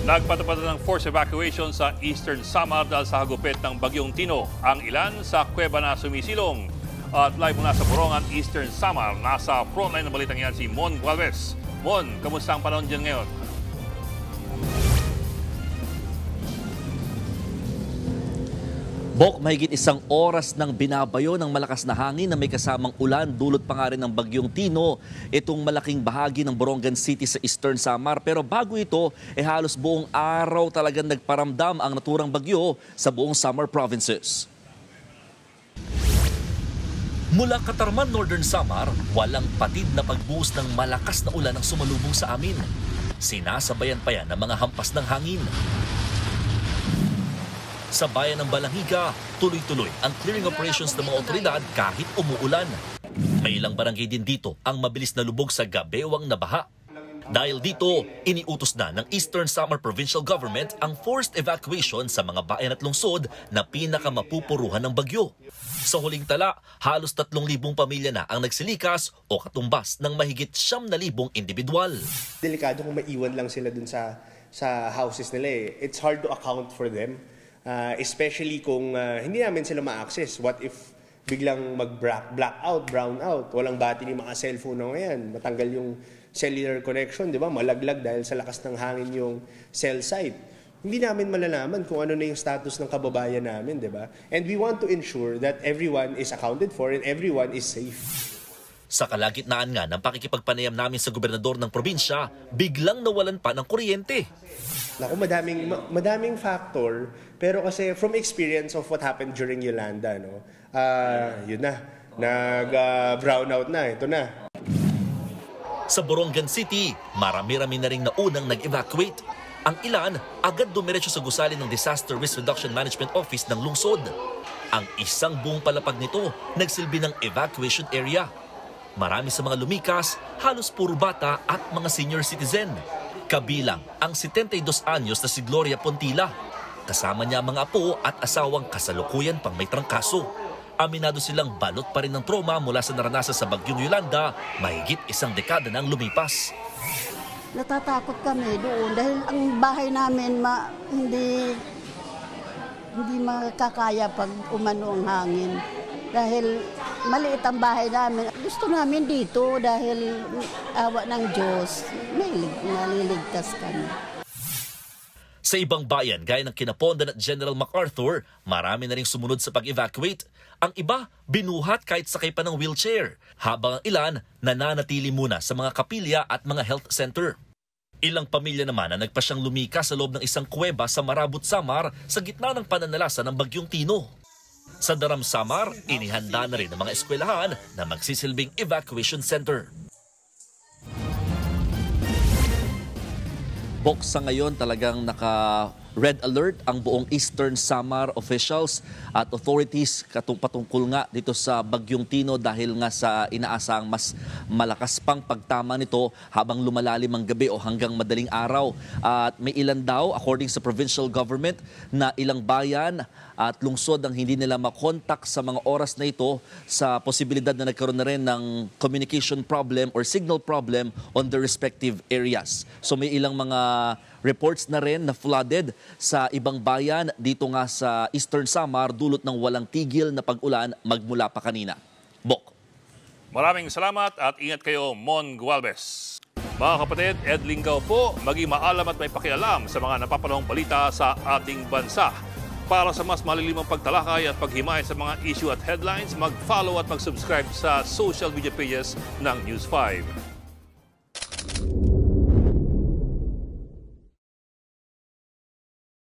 Nagpatupad ng forced evacuation sa Eastern Samar dahil sa hagupit ng Bagyong Tino. Ang ilan sa kuweba na sumisilong. At live mula sa Borongan, Eastern Samar, nasa frontline ng balitang yan si Mon Gualvez. Mon, kamusta ang panahon dyan ngayon? Bok, mahigit isang oras ng binabayo ng malakas na hangin na may kasamang ulan, dulot pa nga rin ng Bagyong Tino, itong malaking bahagi ng Borongan City sa Eastern Samar. Pero bago ito, halos buong araw talagang nagparamdam ang naturang bagyo sa buong Samar provinces. Mula Katarman, Northern Samar, walang patid na pagbuhos ng malakas na ulan ang sumalubong sa amin. Sinasabayan pa yan ng mga hampas ng hangin. Sa bayan ng Balanghiga, tuloy-tuloy ang clearing operations ng mga otoridad kahit umuulan. May ilang barangay din dito ang mabilis na lubog sa gabewang na baha. Dahil dito, iniutos na ng Eastern Samar Provincial Government ang forced evacuation sa mga bayan at lungsod na pinakamapupuruhan ng bagyo. Sa huling tala, halos 3,000 pamilya na ang nagsilikas o katumbas ng mahigit 9,000 individual. Delikado kung maiwan lang sila dun sa houses nila eh. It's hard to account for them. Especially kung hindi namin sila ma-access. What if biglang mag-blackout, brownout, walang battery mga cellphone na ngayon, matanggal yung cellular connection, di ba? Malaglag dahil sa lakas ng hangin yung cell site. Hindi namin malalaman kung ano na yung status ng kababayan namin, di ba? And we want to ensure that everyone is accounted for and everyone is safe. Sa kalagitnaan nga ng pakikipagpanayam namin sa gobernador ng probinsya, biglang nawalan pa ng kuryente. Naku, madaming factor, pero kasi from experience of what happened during Yolanda, no, yun na, nag-brownout na, ito na. Sa Borongan City, marami-rami na rin naunang nag-evacuate. Ang ilan, agad dumiretso sa gusali ng Disaster Risk Reduction Management Office ng lungsod. Ang isang buong palapag nito, nagsilbi ng evacuation area. Marami sa mga lumikas, halos puro bata at mga senior citizen. Kabilang ang 72 anyos na si Gloria Pontila. Kasama niya mga apo at asawang kasalukuyan pang may trangkaso. Aminado silang balot pa rin ng trauma mula sa naranasan sa Bagyong Yolanda, mahigit isang dekada nang lumipas. Natatakot kami doon dahil ang bahay namin hindi makakaya pag umano ang hangin. Dahil maliit ang bahay namin. Gusto namin dito dahil awa ng Diyos, maliligtas kami. Sa ibang bayan, gaya ng Kinapondan at General MacArthur, marami na rin sumunod sa pag-evacuate. Ang iba, binuhat kahit sakay pa ng wheelchair, habang ang ilan nananatili muna sa mga kapilya at mga health center. Ilang pamilya naman na nagpasyang lumikas sa loob ng isang kuweba sa Marabut, Samar sa gitna ng pananalasa ng Bagyong Tino. Sa Daram, Samar, inihanda na rin ng mga eskwelahan na magsisilbing evacuation center. Bok, sa ngayon talagang naka-red alert ang buong Eastern Samar officials at authorities patungkol nga dito sa Bagyong Tino dahil nga sa inaasang mas malakas pang pagtama nito habang lumalalim ang gabi o hanggang madaling araw. At may ilan daw, according sa provincial government, na ilang bayan at lungsod ang hindi nila makontak sa mga oras na ito sa posibilidad na nagkaroon na rin ng communication problem or signal problem on the respective areas. So may ilang mga reports na rin na flooded sa ibang bayan dito nga sa Eastern Samar dulot ng walang tigil na pag-ulan magmula pa kanina. Bok. Maraming salamat at ingat kayo, Mon Gualvez. Mga kapatid, Ed Lingaw po, maging maalam at may pakialam sa mga napapanahong balita sa ating bansa. Para sa mas malilimang pagtalakay at paghimay sa mga issue at headlines, mag-follow at mag-subscribe sa social media pages ng News 5.